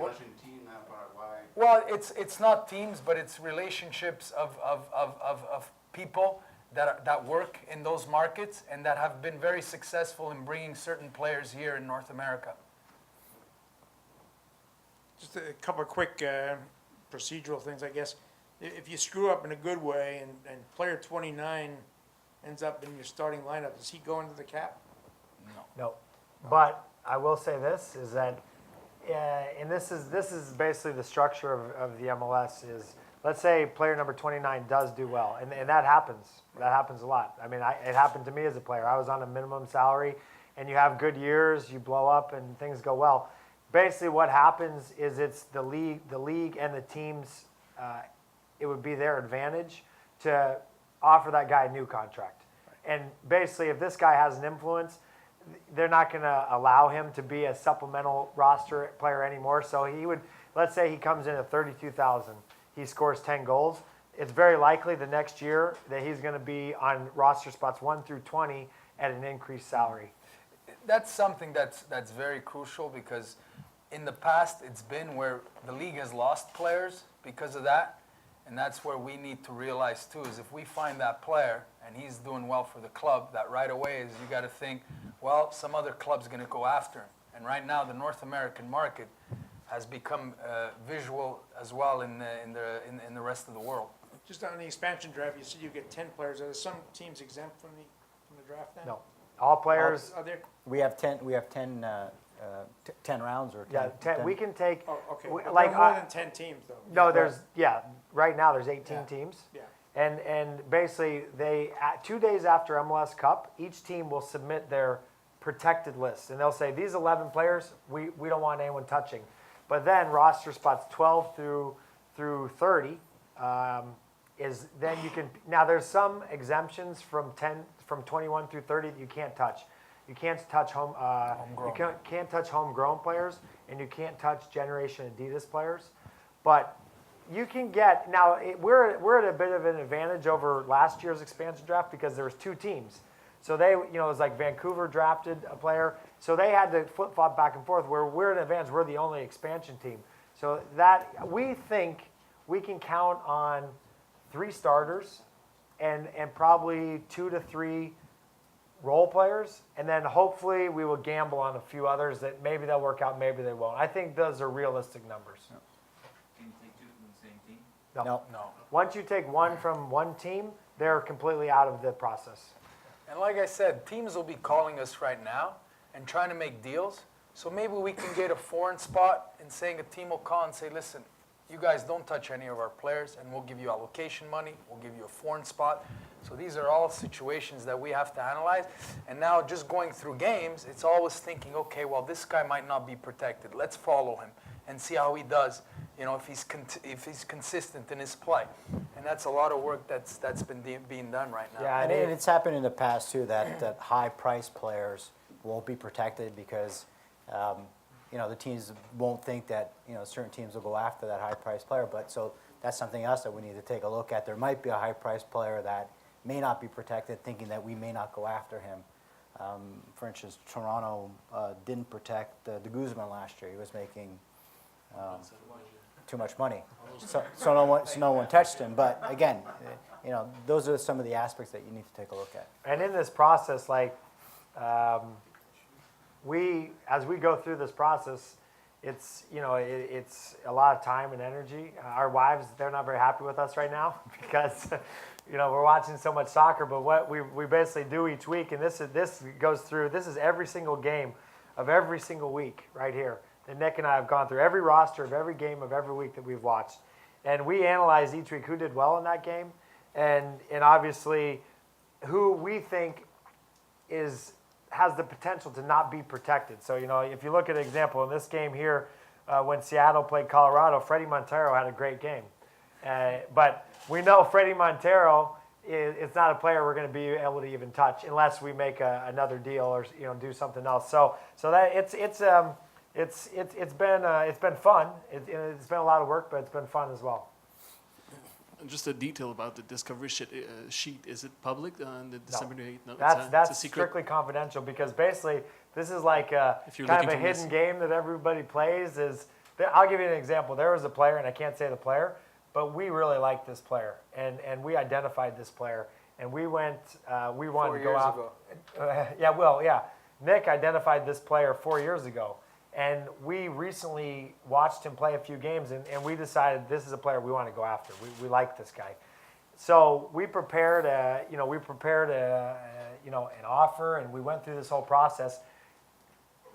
Argentina, Paraguay? Well, it's not teams, but it's relationships of people that work in those markets and that have been very successful in bringing certain players here in North America. Just a couple of quick procedural things, I guess. If you screw up in a good way and player 29 ends up in your starting lineup, does he go into the cap? No. But I will say this, is that, and this is basically the structure of the MLS, is let's say player number 29 does do well, and that happens. That happens a lot. I mean, it happened to me as a player. I was on a minimum salary, and you have good years, you blow up, and things go well. Basically what happens is it's the league and the teams, it would be their advantage to offer that guy a new contract. And basically, if this guy has an influence, they're not going to allow him to be a supplemental roster player anymore. So he would, let's say he comes in at 32,000, he scores 10 goals. It's very likely the next year that he's going to be on roster spots 1 through 20 at an increased salary. That's something that's very crucial, because in the past it's been where the league has lost players because of that. And that's where we need to realize too, is if we find that player and he's doing well for the club, that right away is you got to think, well, some other club's going to go after him. And right now the North American market has become visual as well in the rest of the world. Just on the expansion draft, you said you get 10 players. Are some teams exempt from the draft then? No. All players. Are there? We have 10 rounds or 10. Yeah, 10, we can take. Oh, okay. We, But like there are more than 10 teams, though. No, there's right now there's 18 teams. Yeah. And basically 2 days after MLS Cup, each team will submit their protected lists, and they'll say these 11 players we don't want anyone touching. But then roster spots 12 through 30 is then you can now there's some exemptions from 21 through 30 that you can't touch. You can't touch can't touch homegrown players, and you can't touch Generation Adidas players, but you can get now. We're at a bit of an advantage over last year's expansion draft because there was 2 teams. So they, it was like Vancouver drafted a player, so they had to flip flop back and forth. Where we're in advance, we're the only expansion team. So that we think we can count on 3 starters, and probably 2 to 3 role players, and then hopefully we will gamble on a few others that maybe they'll work out, maybe they won't. I think those are realistic numbers. Can you take 2 from the same team? No. No. Once you take 1 from one team, they're completely out of the process. And like I said, teams will be calling us right now and trying to make deals. So maybe we can get a foreign spot and saying a team will call and say, listen, you guys don't touch any of our players, and we'll give you allocation money. We'll give you a foreign spot. So these are all situations that we have to analyze. And now just going through games, it's always thinking, okay, well, this guy might not be protected. Let's follow him and see how he does, if he's consistent in his play. And that's a lot of work that's been being done right now. Yeah, And it's happened in the past, too, that high-priced players won't be protected because, the teams won't think that, certain teams will go after that high-priced player. But so that's something else that we need to take a look at. There might be a high-priced player that may not be protected, thinking that we may not go after him. For instance, Toronto didn't protect the Guzman last year. He was making too much money. So no one touched him. But again, those are some of the aspects that you need to take a look at. And in this process, as we go through this process, it's it's a lot of time and energy. Our wives, they're not very happy with us right now because we're watching so much soccer. But what we basically do each week, and this goes through. This is every single game of every single week right here. And Nick and I have gone through every roster of every game of every week that we've watched, and we analyze each week who did well in that game, and obviously who we think has the potential to not be protected. So, if you look at an example in this game here, when Seattle played Colorado, Freddie Montero had a great game. But we know Freddie Montero it's not a player we're going to be able to even touch unless we make another deal or do something else. So that it's been fun. It's been a lot of work, but it's been fun as well. And just a detail about the discovery sheet. Is it public on the December 8th? No, that's it's a secret. strictly confidential because basically this is like kind of a hidden game that everybody plays. I'll give you an example. There was a player, and I can't say the player, but we really liked this player, and we identified this player, and we wanted to go out. 4 years ago. Nick identified this player 4 years ago. And we recently watched him play a few games, and we decided this is a player we want to go after. We like this guy, so we prepared an offer, and we went through this whole process.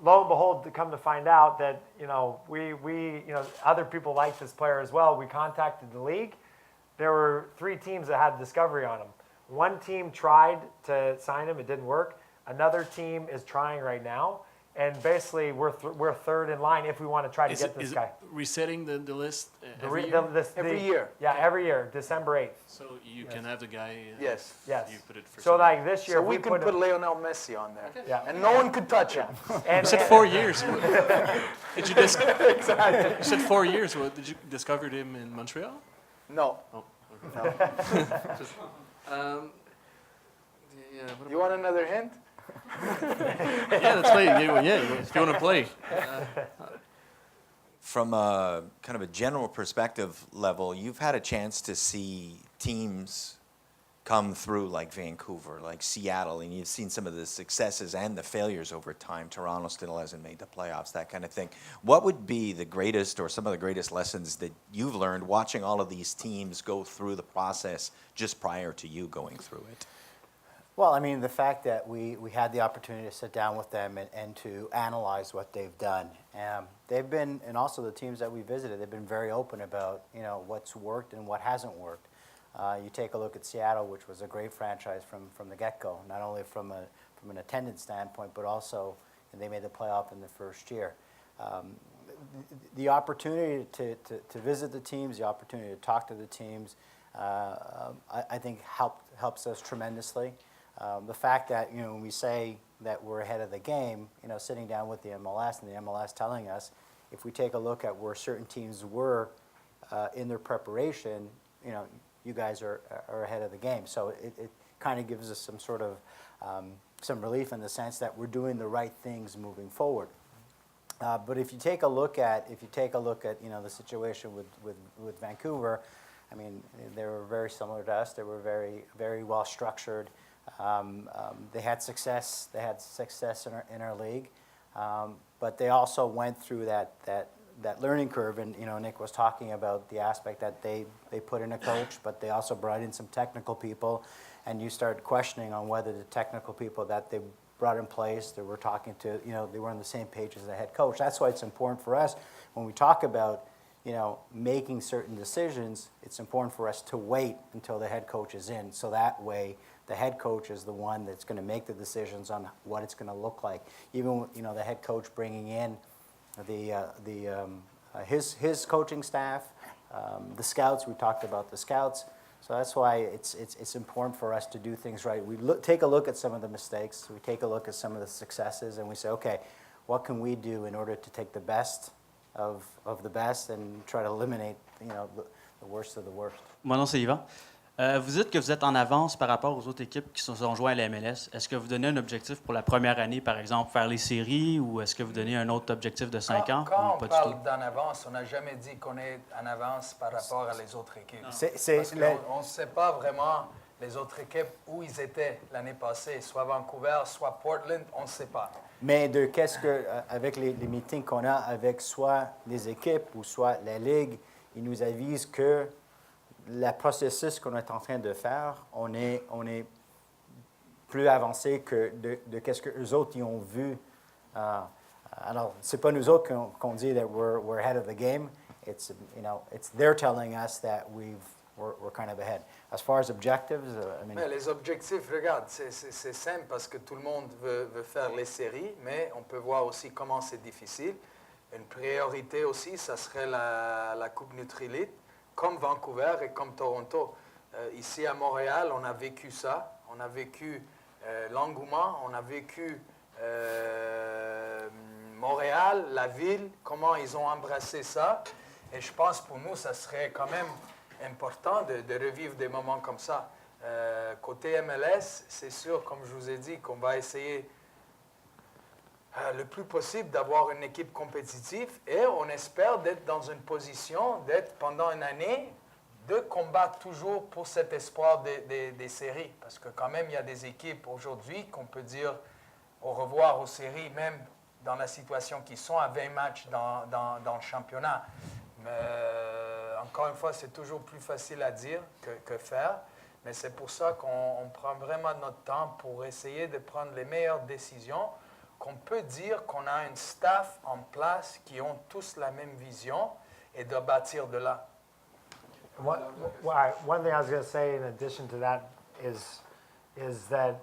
Lo and behold, to come to find out that other people like this player as well. We contacted the league. There were 3 teams that had discovery on him. One team tried to sign him; it didn't work. Another team is trying right now. And basically, we're third in line if we want to try to get this guy. Resetting the list Every year. Yeah, every year, December 8th. So you can have the guy. Yes. You put it for. So like this year, So we could put Lionel Messi on there. Okay. Yeah. And no one could touch him. And, You said 4 years. Did you exactly? You said 4 years. What, did you discover him in Montreal? No. Oh, You want another hint? yeah, let's play. Yeah, if you want to play. From a kind of a general perspective level, you've had a chance to see teams come through like Vancouver, like Seattle, and you've seen some of the successes and the failures over time. Toronto still hasn't made the playoffs, that kind of thing. What would be the greatest or some of the greatest lessons that you've learned watching all of these teams go through the process just prior to you going through it? Well, I mean, the fact that we had the opportunity to sit down with them and to analyze what they've done. They've been, and also the teams that we visited, they've been very open about, what's worked and what hasn't worked. You take a look at Seattle, which was a great franchise from the get-go, not only from from an attendance standpoint, but also they made the playoff in the first year. The opportunity to visit the teams, the opportunity to talk to the teams, I think helps us tremendously. The fact that, when we say that we're ahead of the game, sitting down with the MLS and the MLS telling us, if we take a look at where certain teams were in their preparation, you guys are ahead of the game. So it kind of gives us some sort of some relief in the sense that we're doing the right things moving forward. But if you take a look at the situation with Vancouver, I mean, they were very similar to us. They were very, very well structured. They had success. They had success in our league, but they also went through that learning curve. And Nick was talking about the aspect that they put in a coach, but they also brought in some technical people, and you start questioning on whether the technical people that they brought in place, that we're talking to, they were on the same page as the head coach. That's why it's important for us when we talk about making certain decisions. It's important for us to wait until the head coach is in, so that way the head coach is the one that's going to make the decisions on what it's going to look like. Even the head coach bringing in his coaching staff, the scouts. We talked about the scouts. So that's why it's important for us to do things right. We take a look at some of the mistakes. We take a look at some of the successes, and we say, okay, what can we do in order to take the best of the best and try to eliminate the worst of the worst. Mon nom, c'est Yvan. Vous dites que vous êtes en avance par rapport aux autres équipes qui se sont joints à la MLS. Est-ce que vous donnez un objectif pour la première année, par exemple, faire les séries, ou est-ce que vous donnez un autre objectif de 5 ans? Quand ou pas on du parle tout? d'en avance, on n'a jamais dit qu'on est en avance par rapport à les autres équipes. Parce qu'on ne sait pas vraiment les autres équipes où ils étaient l'année passée, soit Vancouver, soit Portland, on ne sait pas. Mais avec les meetings qu'on a avec soit les équipes ou soit la Ligue, ils nous avisent que le processus qu'on est en train de faire, on est plus avancé que de qu'est-ce que eux autres ils ont vu. Alors, c'est pas nous autres qu'on dit that we're ahead of the game. It's they're telling us that we're kind of ahead. As far as objectives, Mais les objectifs, regarde, c'est simple parce que tout le monde veut faire les séries, mais on peut voir aussi comment c'est difficile. Une priorité aussi, ça serait la Coupe Nutrilite, comme Vancouver et comme Toronto. Ici à Montréal, on a vécu ça. On a vécu l'engouement, on a vécu Montréal, la ville, comment ils ont embrassé ça. Et je pense pour nous, ça serait quand même important de revivre des moments comme ça. Côté MLS, c'est sûr, comme je vous ai dit, qu'on va essayer le plus possible d'avoir une équipe compétitive et on espère d'être dans une position d'être pendant une année de combattre toujours pour cet espoir des séries. Parce que quand même, il y a des équipes aujourd'hui qu'on peut dire au revoir aux séries, même dans la situation qu'ils sont à 20 matchs dans le championnat. Mais encore une fois, c'est toujours plus facile à dire que faire. Mais c'est pour ça qu'on prend vraiment notre temps pour essayer de prendre les meilleures décisions, qu'on peut dire qu'on a un staff en place qui ont tous la même vision et de bâtir de là. One thing I was going to say in addition to that is that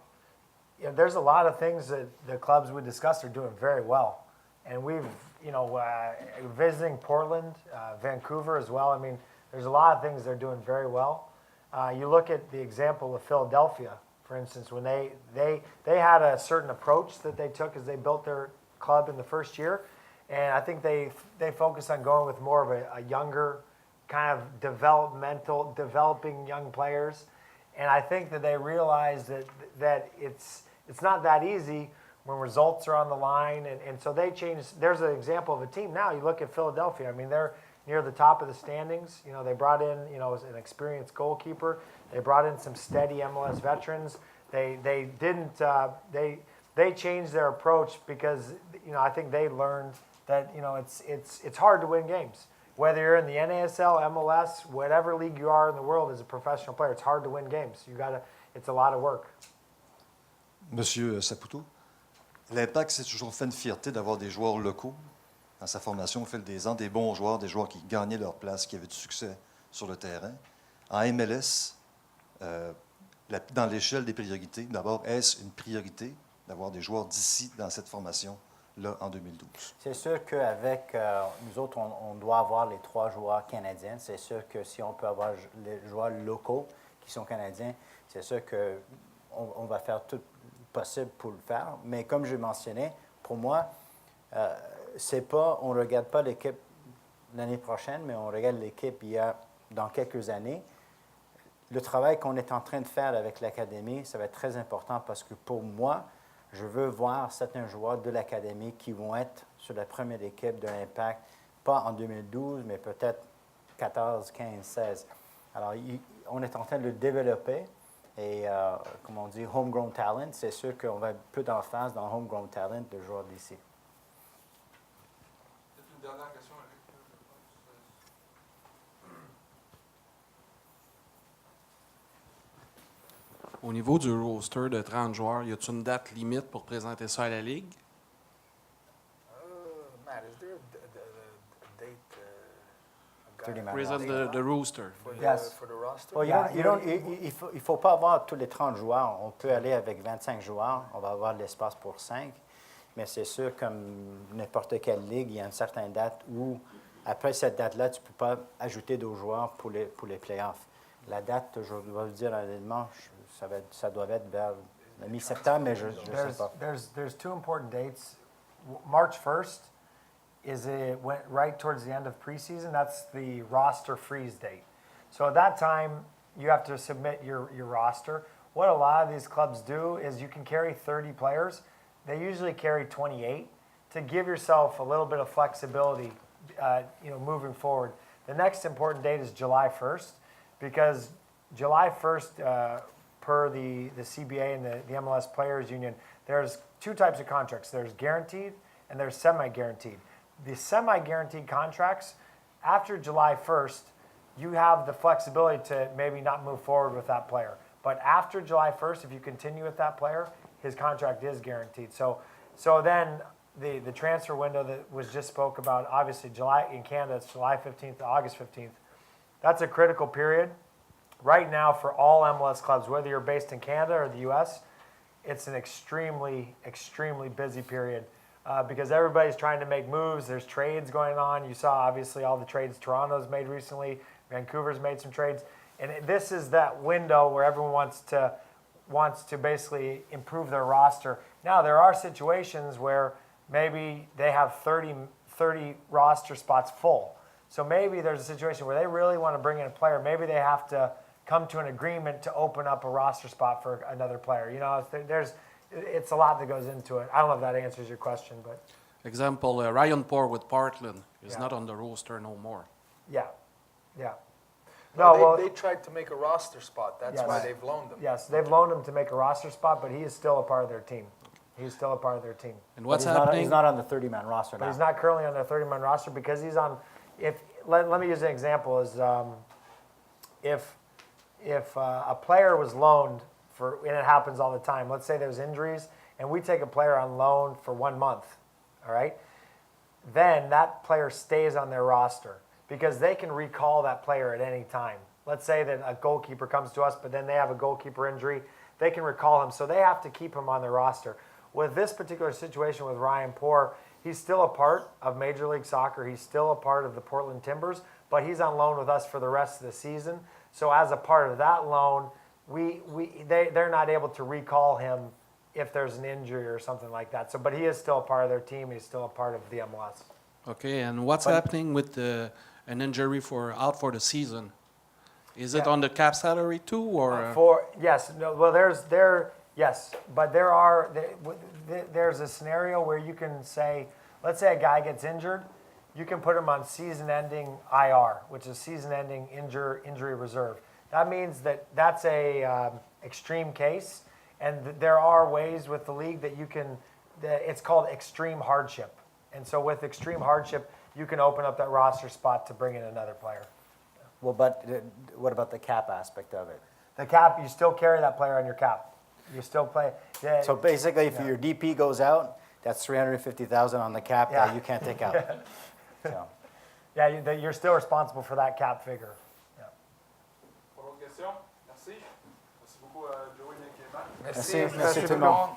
there's a lot of things that the clubs we discussed are doing very well. And we've, visiting Portland, Vancouver as well, I mean, there's a lot of things they're doing very well. You look at the example of Philadelphia, for instance, when they had a certain approach that they took as they built their club in the first year. And I think they focused on going with more of a younger, kind of developing young players. And I think that they realized that it's not that easy when results are on the line. And so they changed. There's an example of a team now. You look at Philadelphia. I mean, they're near the top of the standings. They brought in, an experienced goalkeeper. They brought in some steady MLS veterans. They changed their approach because, I think they learned that, it's hard to win games. Whether you're in the NASL, MLS, whatever league you are in the world as a professional player, it's hard to win games. It's a lot of work. Monsieur Saputo, l'Impact s'est toujours fait une fierté d'avoir des joueurs locaux. Dans sa formation, au fil des ans, des bons joueurs, des joueurs qui gagnaient leur place, qui avaient du succès sur le terrain. En MLS, dans l'échelle des priorités, d'abord, est-ce une priorité d'avoir des joueurs d'ici dans cette formation-là en 2012? C'est sûr qu'avec nous autres, on doit avoir les 3 joueurs canadiens. C'est sûr que si on peut avoir les joueurs locaux qui sont canadiens, c'est sûr qu'on va faire tout possible pour le faire. Mais comme je mentionnais, pour moi, c'est pas, on ne regarde pas l'équipe l'année prochaine, mais on regarde l'équipe dans quelques années. Le travail qu'on est en train de faire avec l'Académie, ça va être très important parce que pour moi, je veux voir certains joueurs de l'Académie qui vont être sur la première équipe de l'Impact, pas en 2012, mais peut-être 14, 15, 16. Alors, on est en train de le développer et, comme on dit, homegrown talent. C'est sûr qu'on va être peu d'emphase dans homegrown talent de joueurs d'ici. Peut-être une dernière question, Luc. Au niveau du roster de 30 joueurs, y a-t-il une date limite pour présenter ça à la Ligue? Matt, is there a date? 30-man Present roster. the rooster. Yes. For the roster? Well, il ne faut pas avoir tous les 30 joueurs. On peut aller avec 25 joueurs. On va avoir l'espace pour 5. Mais c'est sûr, comme n'importe quelle ligue, il y a une certaine date où, après cette date-là, tu ne peux pas ajouter d'autres joueurs pour les playoffs. La date, je dois vous dire honnêtement, ça doit être vers la mi-septembre, mais je ne sais pas. There's 2 important dates. March 1st went right towards the end of preseason. That's the roster freeze date. So at that time, you have to submit your roster. What a lot of these clubs do is you can carry 30 players. They usually carry 28 to give yourself a little bit of flexibility, moving forward. The next important date is July 1st, because July 1st, per the CBA and the MLS Players Union, there's 2 types of contracts. There's guaranteed and there's semi-guaranteed. The semi-guaranteed contracts, after July 1st, you have the flexibility to maybe not move forward with that player. But after July 1st, if you continue with that player, his contract is guaranteed. So then the transfer window that was just spoke about, obviously July in Canada, it's July 15th to August 15th. That's a critical period. Right now, for all MLS clubs, whether you're based in Canada or the U.S., it's an extremely, extremely busy period because everybody's trying to make moves. There's trades going on. You saw, obviously, all the trades Toronto's made recently. Vancouver's made some trades. And this is that window where everyone wants to basically improve their roster. Now, there are situations where maybe they have 30 roster spots full. So maybe there's a situation where they really want to bring in a player. Maybe they have to come to an agreement to open up a roster spot for another player. It's a lot that goes into it. I don't know if that answers your question, but Example, Ryan Poor with Portland is Yeah. not on the roster no more. yeah. No, they tried to make a roster spot. That's Yes. why they've loaned him. Yes, they've loaned him to make a roster spot, but he is still a part of their team. He's still a part of their team. And But what's he's happening? not on the 30-man roster But now. he's not currently on their 30-man roster because he's on. Let me use an example: if a player was loaned and it happens all the time. Let's say there's injuries, and we take a player on loan for 1 month. All right, then that player stays on their roster because they can recall that player at any time. Let's say that a goalkeeper comes to us, but then they have a goalkeeper injury. They can recall him, so they have to keep him on their roster. With this particular situation with Ryan Poor, he's still a part of Major League Soccer. He's still a part of the Portland Timbers, but he's on loan with us for the rest of the season. So as a part of that loan, they're not able to recall him if there's an injury or something like that. So, but he is still a part of their team. He's still a part of the MLS. Okay, and what's happening with an injury out for the season? Is it on the cap salary too, or? But there's a scenario where you can say, let's say a guy gets injured, you can put him on season-ending IR, which is season-ending injury reserve. That means that's a extreme case, and there are ways with the league that you can. It's called extreme hardship, and so with extreme hardship, you can open up that roster spot to bring in another player. Well, but what about the cap aspect of it? The cap, you still carry that player on your cap. You still play. So basically, if your DP goes out, that's $350,000 on the cap that you can't take out. So. Yeah, you're still responsible for that cap figure. Yeah. Pour l'autre question? Merci. Merci beaucoup, Joey, Nick et Matt. Merci tout le monde.